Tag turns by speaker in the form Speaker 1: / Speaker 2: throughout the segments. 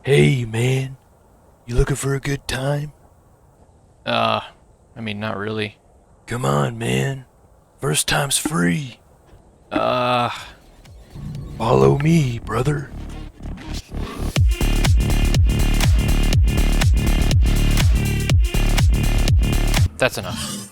Speaker 1: Hey, man, you looking for a good time?
Speaker 2: I mean, not really.
Speaker 1: Come on, man. First time's free.
Speaker 2: Uh,
Speaker 1: Follow me, brother.
Speaker 2: that's enough.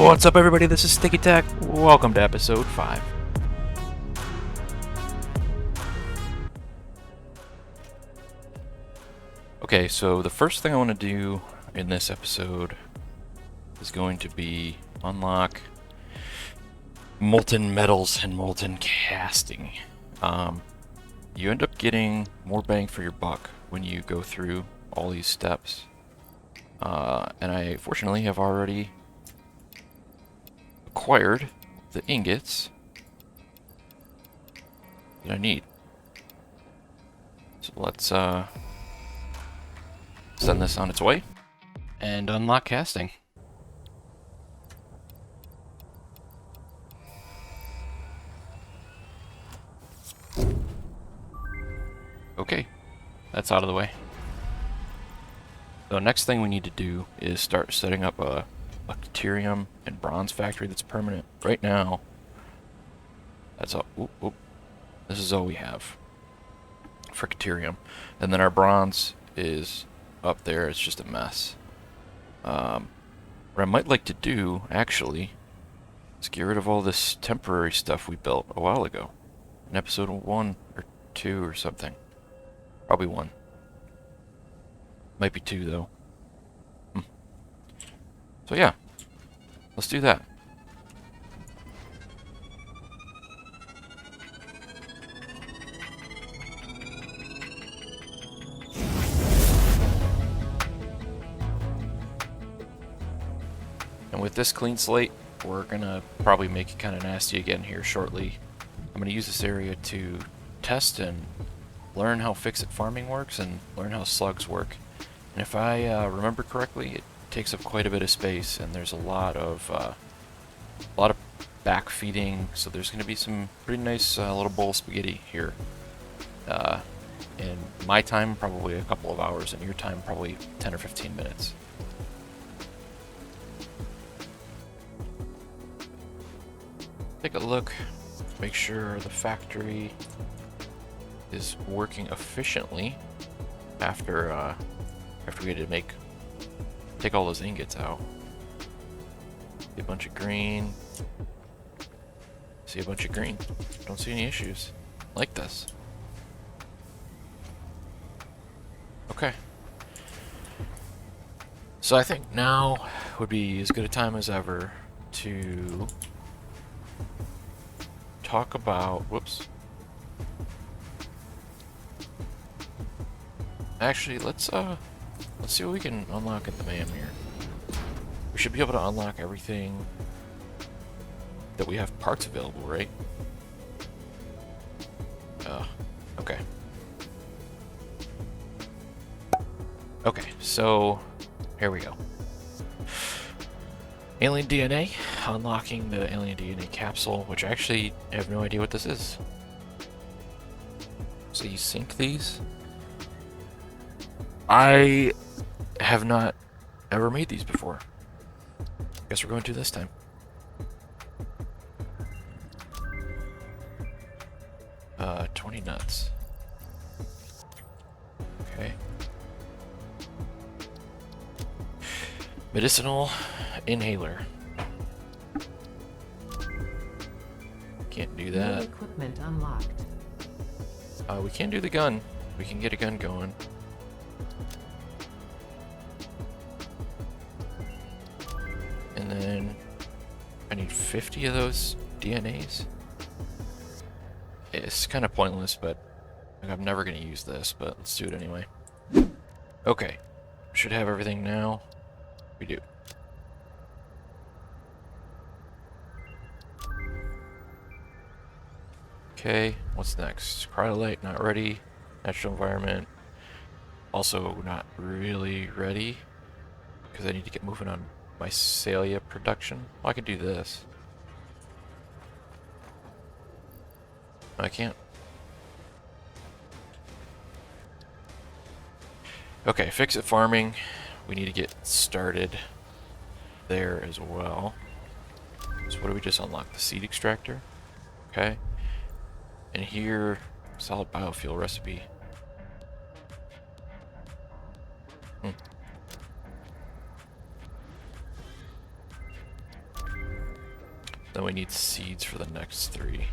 Speaker 2: What's up, everybody? This is Sticky Tech. Welcome to episode 5. Okay, so the first thing I want to do in this episode is going to be unlock molten metals and molten casting. You end up getting more bang for your buck when you go through all these steps. And I fortunately have already acquired the ingots that I need. So let's send this on its way and unlock casting. Okay, that's out of the way. The next thing we need to do is start setting up a bacterium and bronze factory that's permanent. Right now, that's all. This is all we have for bacterium, and then our bronze is up there. It's just a mess. What I might like to do, actually, is get rid of all this temporary stuff we built a while ago, in episode 1 or 2 or something. Probably 1. Might be 2 though. So yeah, let's do that. And with this clean slate, we're gonna probably make it kind of nasty again here shortly. I'm gonna use this area to test and learn how fix-it farming works and learn how slugs work. And if I remember correctly, it takes up quite a bit of space, and there's a lot of back feeding. So there's going to be some pretty nice little bowl of spaghetti here. In my time, probably a couple of hours, and your time, probably 10 or 15 minutes. Take a look, make sure the factory is working efficiently after we had to take all those ingots out. See a bunch of green. See a bunch of green. Don't see any issues. Like this. Okay. So I think now would be as good a time as ever to talk about. Whoops. Actually, let's see what we can unlock at the MAM here. We should be able to unlock everything that we have parts available, right? Okay. Okay, so here we go. Alien DNA, unlocking the alien DNA capsule, which I actually have no idea what this is. So you sync these? I have not ever made these before. Guess we're going to this time. 20 nuts. Okay. Medicinal inhaler. Can't do that.
Speaker 3: New equipment unlocked.
Speaker 2: We can do the gun. We can get a gun going. And then I need 50 of those DNAs. It's kind of pointless, but I'm never going to use this, but let's do it anyway. Okay. Should have everything now. We do. Okay, what's next? Cryolite, not ready. Natural environment, also not really ready. Because I need to get moving on my Salia production. Well, I can do this. No, I can't. Okay, fix it farming. We need to get started there as well. So what do we just unlock? The seed extractor. Okay. And here, solid biofuel recipe. Hmm. Then we need seeds for the next 3.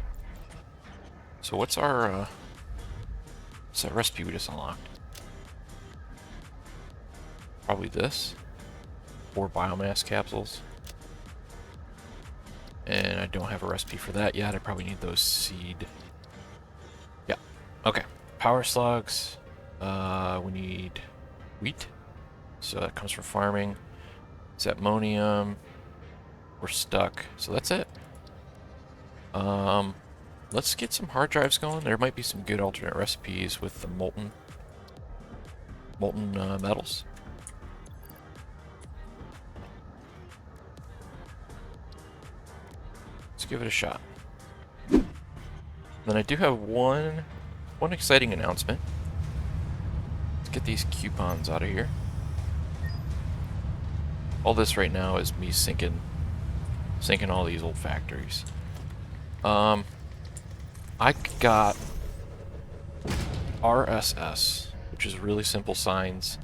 Speaker 2: So what's our, what's that recipe we just unlocked? Probably this. 4 biomass capsules. And I don't have a recipe for that yet. I probably need those seed. Yeah. Okay. Power slugs. We need wheat. So that comes from farming. Zapmonium. We're stuck. So that's it. Let's get some hard drives going. There might be some good alternate recipes with the molten metals. Let's give it a shot. Then I do have one exciting announcement. Let's get these coupons out of here. All this right now is me sinking all these old factories. I got RSS, which is really simple signs.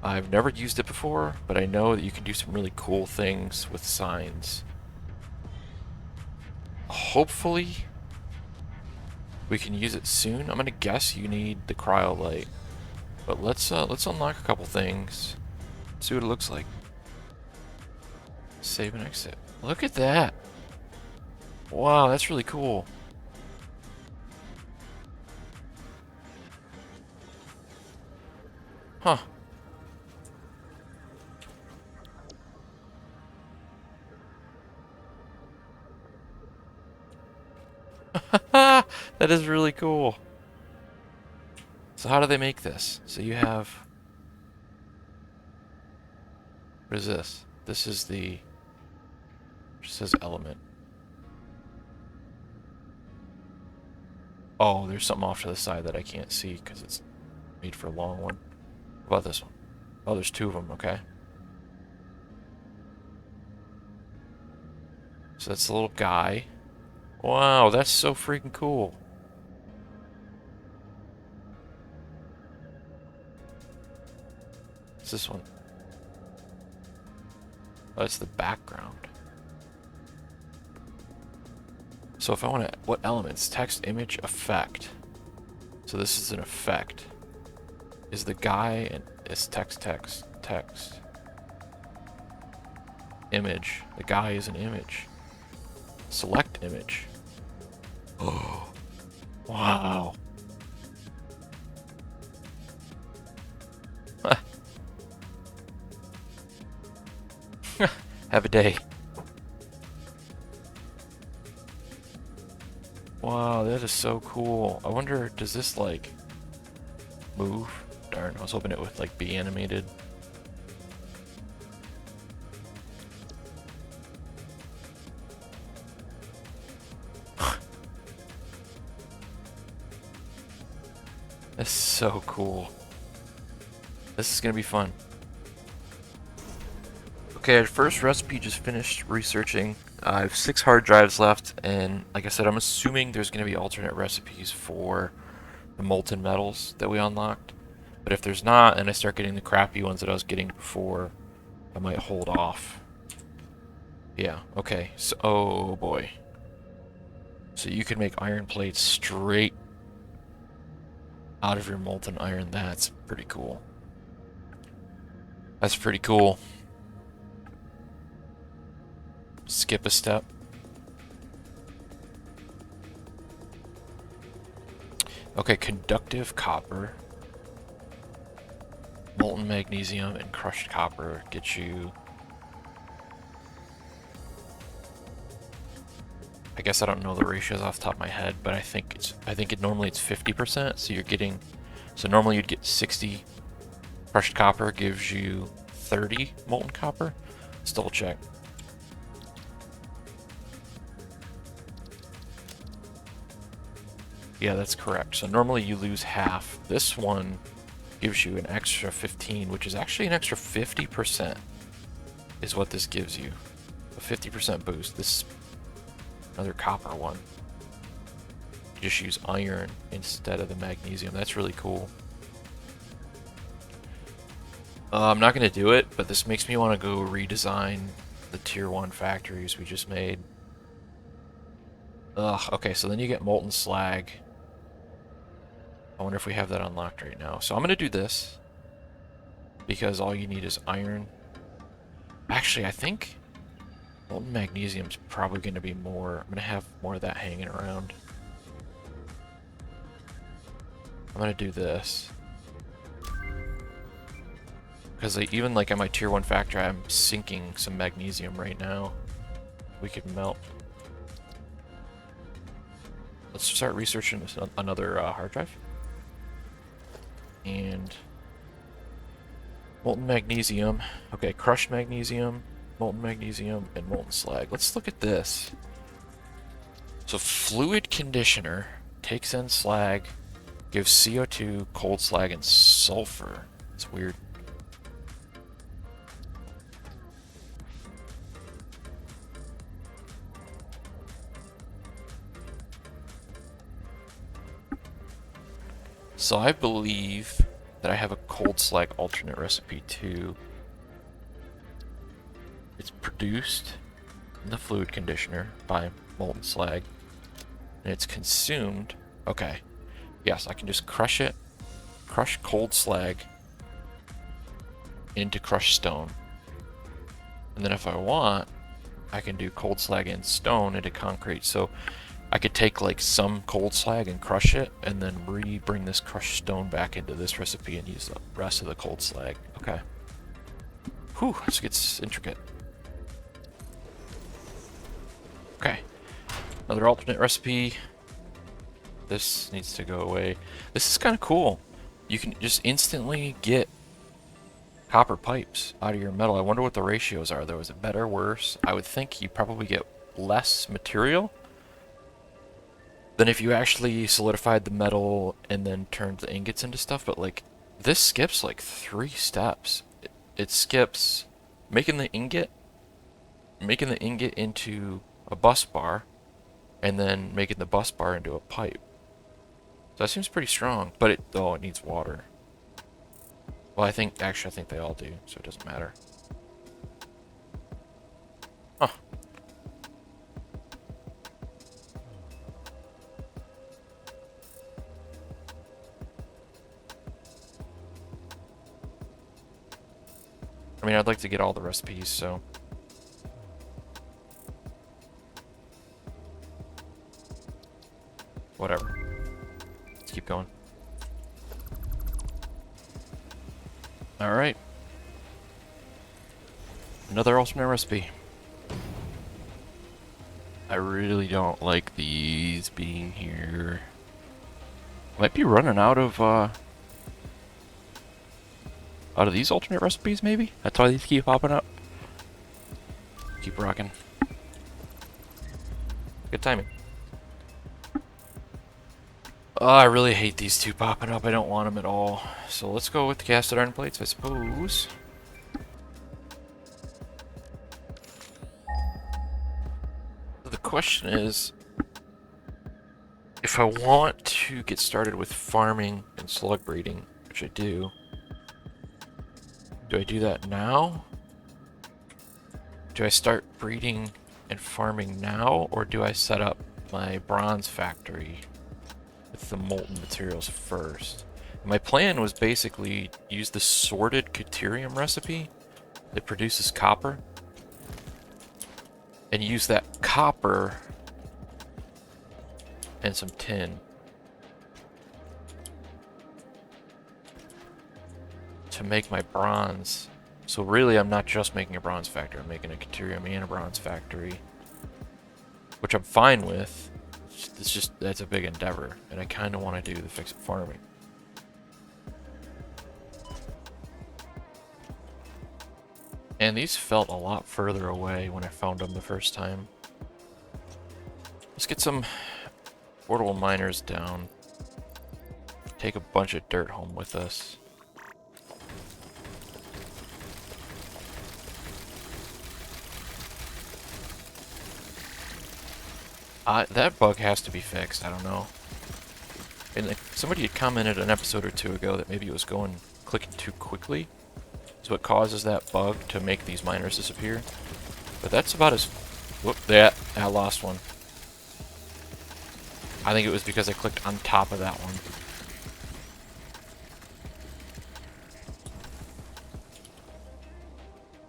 Speaker 2: I've never used it before, but I know that you can do some really cool things with signs. Hopefully, we can use it soon. I'm gonna guess you need the cryolite, but let's unlock a couple things. See what it looks like. Save and exit. Look at that! Wow, that's really cool. Huh. That is really cool. So how do they make this? So you have... What is this? This is the... It says element. Oh, there's something off to the side that I can't see because it's made for a long one. What about this one? Oh, there's 2 of them, okay. So that's the little guy. Wow, that's so freaking cool. What's this one? Oh, that's the background. So if I want to... What elements? Text, image, effect. So this is an effect. Is the guy... and it's text. Image. The guy is an image. Select image. Oh. Wow. Have a day. Wow, that is so cool. I wonder, does this, like, move? Darn, I was hoping it would, like, be animated. That's so cool. This is gonna be fun. Okay, our first recipe just finished researching. I have 6 hard drives left, and like I said, I'm assuming there's gonna be alternate recipes for the molten metals that we unlocked. But if there's not, and I start getting the crappy ones that I was getting before, I might hold off. Yeah, okay, so, oh boy. So you can make iron plates straight out of your molten iron. That's pretty cool. That's pretty cool. Skip a step. Okay, conductive copper, molten magnesium, and crushed copper get you I guess I don't know the ratios off the top of my head, but I think normally it's 50%. So you're getting, so normally you'd get 60 crushed copper gives you 30 molten copper. Let's double check. Yeah, that's correct. So normally you lose half. This one gives you an extra 15, which is actually an extra 50% is what this gives you. A 50% boost. This another copper one. You just use iron instead of the magnesium. That's really cool. I'm not going to do it, but this makes me want to go redesign the tier 1 factories we just made. Ugh, okay, so then you get molten slag. I wonder if we have that unlocked right now. So I'm going to do this because all you need is iron. Actually, I think molten magnesium is probably going to be more. I'm going to have more of that hanging around. I'm going to do this. Because even like at my tier 1 factory, I'm sinking some magnesium right now. We could melt. Let's start researching another hard drive. And molten magnesium. Okay, crushed magnesium, molten magnesium, and molten slag. Let's look at this. So fluid conditioner takes in slag, gives CO2, cold slag, and sulfur. It's weird. So I believe that I have a cold slag alternate recipe too. It's produced in the fluid conditioner by molten slag, and it's consumed. Okay, yes, I can just crush it, crush cold slag into crushed stone, and then if I want, I can do cold slag and stone into concrete. So I could take like some cold slag and crush it, and then bring this crushed stone back into this recipe and use the rest of the cold slag. Okay. Whew, this gets intricate. Okay. Another alternate recipe. This needs to go away. This is kind of cool. You can just instantly get copper pipes out of your metal. I wonder what the ratios are though. Is it better, worse? I would think you probably get less material than if you actually solidified the metal and then turned the ingots into stuff, but like this skips like 3 steps. It skips making the ingot into a bus bar, and then making the bus bar into a pipe. So that seems pretty strong, but it needs water. Well, I think they all do, so it doesn't matter. Huh. I mean, I'd like to get all the recipes, so. Whatever. Let's keep going. Alright. Another alternate recipe. I really don't like these being here. Might be running out of these alternate recipes, maybe? That's why these keep popping up. Keep rocking. Good timing. Oh, I really hate these two popping up. I don't want them at all. So let's go with the casted iron plates, I suppose. The question is, if I want to get started with farming and slug breeding, which I do I do that now? Do I start breeding and farming now, or do I set up my bronze factory with the molten materials first? My plan was basically use the sorted deuterium recipe that produces copper, and use that copper and some tin to make my bronze. So really, I'm not just making a bronze factory, I'm making a deuterium and a bronze factory which I'm fine with. It's just, that's a big endeavor, and I kind of want to do the fix-it farming. And these felt a lot further away when I found them the first time. Let's get some portable miners down. Take a bunch of dirt home with us. That bug has to be fixed, I don't know. And like, somebody had commented an episode or two ago that maybe it was clicking too quickly. Is what causes that bug to make these miners disappear. But that's about as... Whoop, I lost one. I think it was because I clicked on top of that one.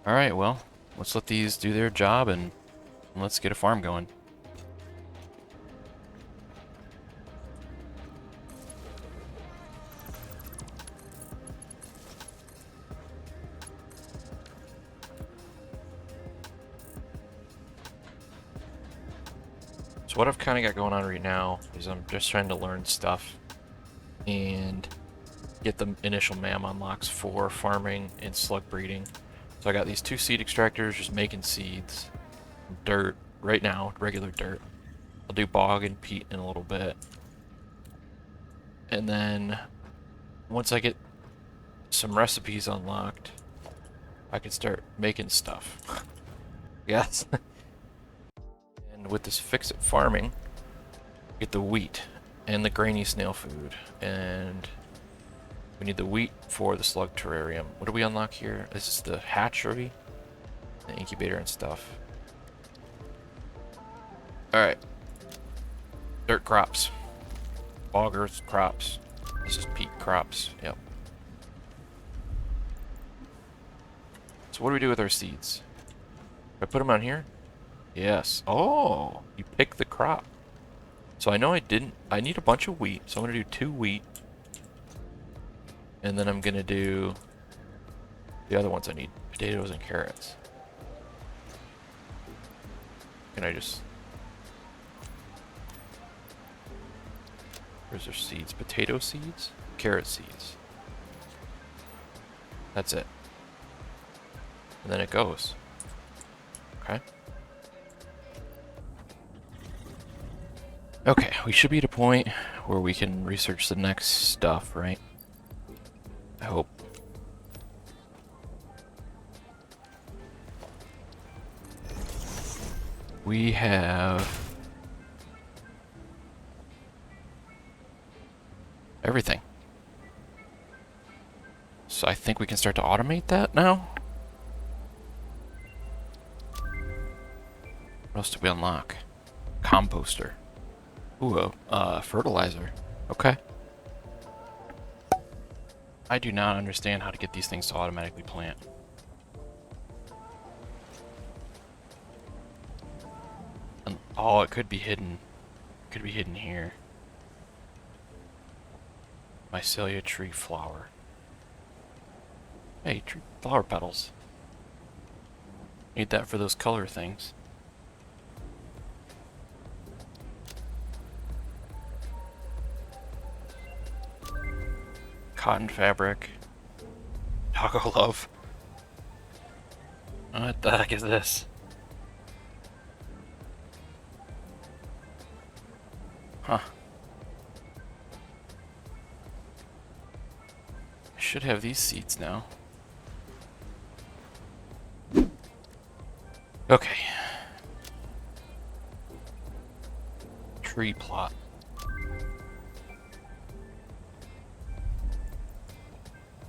Speaker 2: Alright, well, let's let these do their job and let's get a farm going. So what I've kind of got going on right now is I'm just trying to learn stuff and get the initial MAM unlocks for farming and slug breeding. So I got these 2 seed extractors just making seeds. Dirt right now, regular dirt. I'll do bog and peat in a little bit. And then once I get some recipes unlocked, I can start making stuff. Yes. And with this fix-it farming, get the wheat and the grainy snail food. And we need the wheat for the slug terrarium. What do we unlock here? This is the hatchery, the incubator and stuff. Alright. Dirt crops. Bog earth crops. This is peat crops. Yep. So what do we do with our seeds? Do I put them on here? Yes. Oh, you pick the crop. So I know I need a bunch of wheat. So I'm going to do 2 wheat. And then I'm going to do the other ones I need. Potatoes and carrots. Can I just... Where's our seeds? Potato seeds? Carrot seeds. That's it. And then it goes. Okay. Okay, we should be at a point where we can research the next stuff, right? I hope. We have everything. So I think we can start to automate that now. What else did we unlock? Composter. Ooh, fertilizer. Okay. I do not understand how to get these things to automatically plant. And, oh, it could be hidden. It could be hidden here. Mycelia tree flower. Hey, tree flower petals. Need that for those color things. Cotton fabric. Taco love. What the heck is this? Huh. I should have these seeds now. Okay. Tree plot.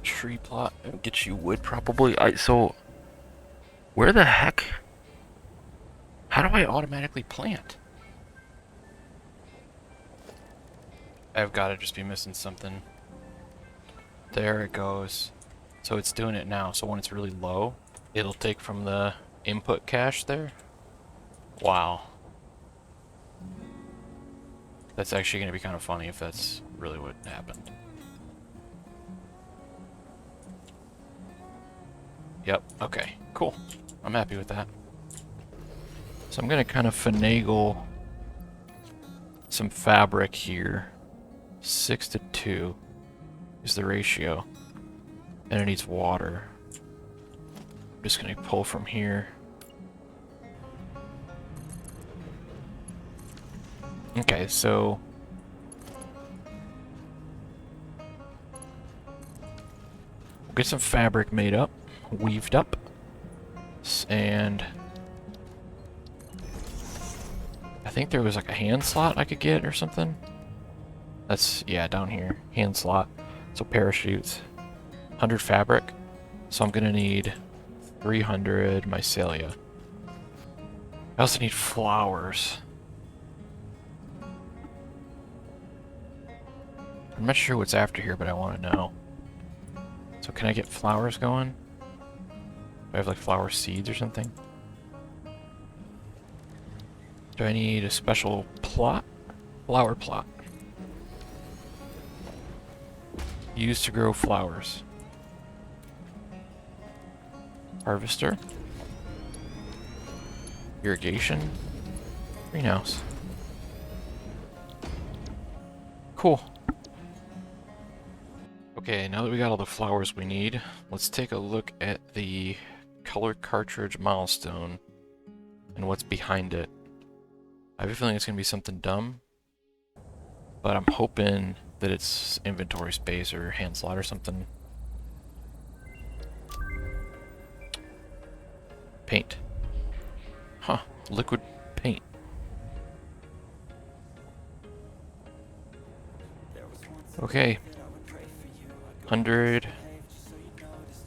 Speaker 2: Tree plot and get you wood probably. So where the heck? How do I automatically plant? I've got to just be missing something. There it goes. So it's doing it now. So when it's really low, it'll take from the input cache there. Wow. That's actually going to be kind of funny if that's really what happened. Yep, okay, cool. I'm happy with that. So I'm going to kind of finagle some fabric here. 6 to 2 is the ratio. And it needs water. I'm just gonna pull from here. Okay, so we'll get some fabric made up, weaved up, and I think there was like a hand slot I could get or something. That's, yeah, down here, hand slot. So parachutes, 100 fabric. So I'm gonna need 300 mycelia. I also need flowers. I'm not sure what's after here, but I want to know. So can I get flowers going? Do I have like flower seeds or something? Do I need a special plot? Flower plot. Used to grow flowers. Harvester. Irrigation. Greenhouse. Cool. Okay, now that we got all the flowers we need, let's take a look at the color cartridge milestone and what's behind it. I have a feeling it's going to be something dumb, but I'm hoping that it's inventory space or hand slot or something. Paint. Huh, liquid paint. Okay. 100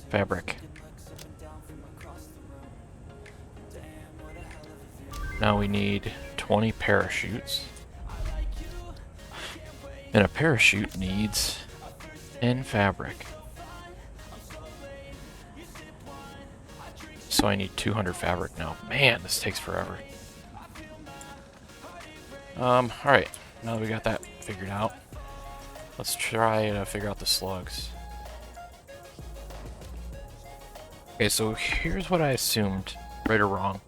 Speaker 2: fabric. Now we need 20 parachutes. And a parachute needs 10 fabric. So I need 200 fabric now. Man, this takes forever. Alright. Now that we got that figured out, let's try to figure out the slugs. Okay, so here's what I assumed, right or wrong,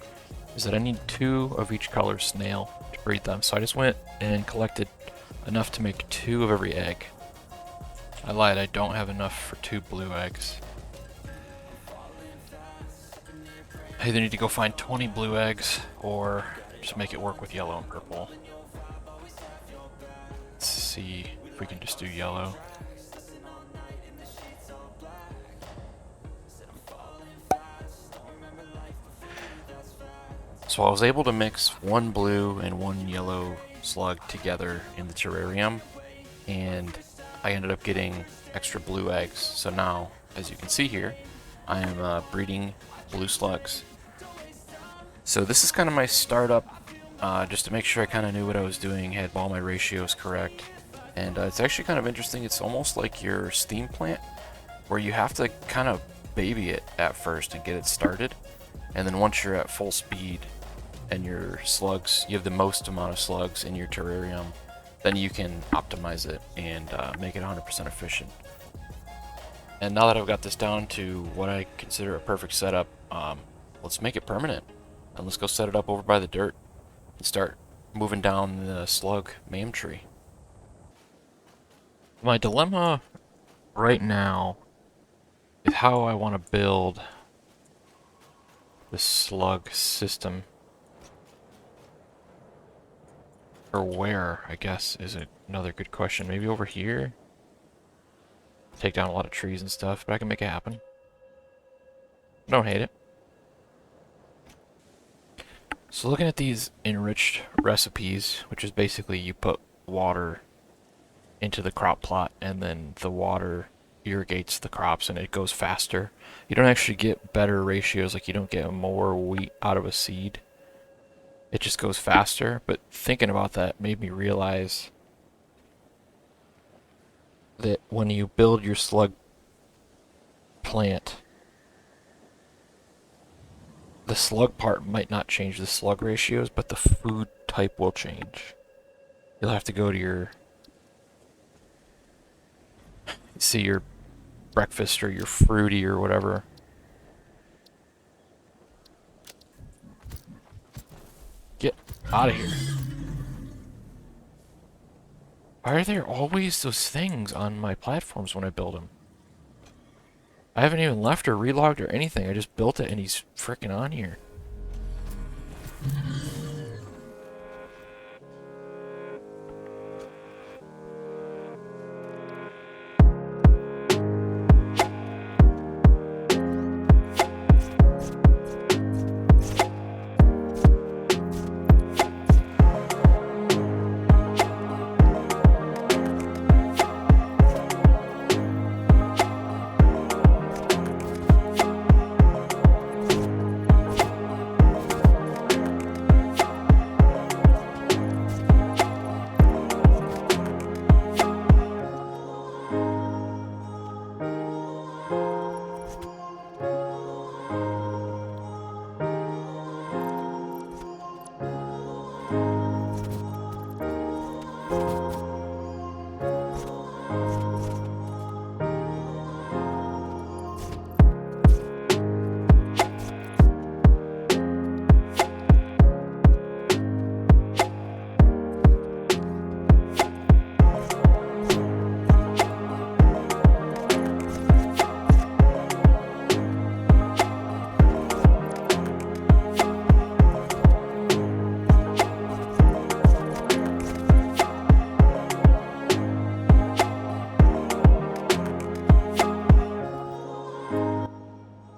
Speaker 2: is that I need 2 of each color snail to breed them. So I just went and collected enough to make 2 of every egg. I lied, I don't have enough for 2 blue eggs. I either need to go find 20 blue eggs, or just make it work with yellow and purple. Let's see if we can just do yellow. So I was able to mix 1 blue and 1 yellow slug together in the terrarium, and I ended up getting extra blue eggs. So now, as you can see here, I am breeding blue slugs. So this is kind of my startup, just to make sure I kind of knew what I was doing, had all my ratios correct. And it's actually kind of interesting. It's almost like your steam plant, where you have to kind of baby it at first and get it started. And then once you're at full speed and your slugs, you have the most amount of slugs in your terrarium, then you can optimize it and make it 100% efficient. And now that I've got this down to what I consider a perfect setup, let's make it permanent. And let's go set it up over by the dirt and start moving down the slug MAM tree. My dilemma right now is how I want to build the slug system. Or where, I guess, is another good question. Maybe over here? Take down a lot of trees and stuff, but I can make it happen. Don't hate it. So looking at these enriched recipes, which is basically you put water into the crop plot and then the water irrigates the crops and it goes faster. You don't actually get better ratios, like you don't get more wheat out of a seed. It just goes faster, but thinking about that made me realize that when you build your slug plant, the slug part might not change the slug ratios, but the food type will change. You'll have to go to your breakfast or your fruity or whatever. Get out of here. Why are there always those things on my platforms when I build them? I haven't even left or relogged or anything. I just built it and he's freaking on here.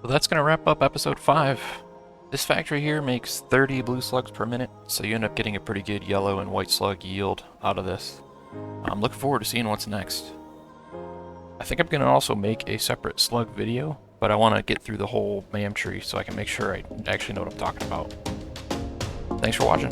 Speaker 2: Well, that's going to wrap up episode 5. This factory here makes 30 blue slugs per minute, so you end up getting a pretty good yellow and white slug yield out of this. I'm looking forward to seeing what's next. I think I'm going to also make a separate slug video, but I want to get through the whole MAM tree so I can make sure I actually know what I'm talking about. Thanks for watching.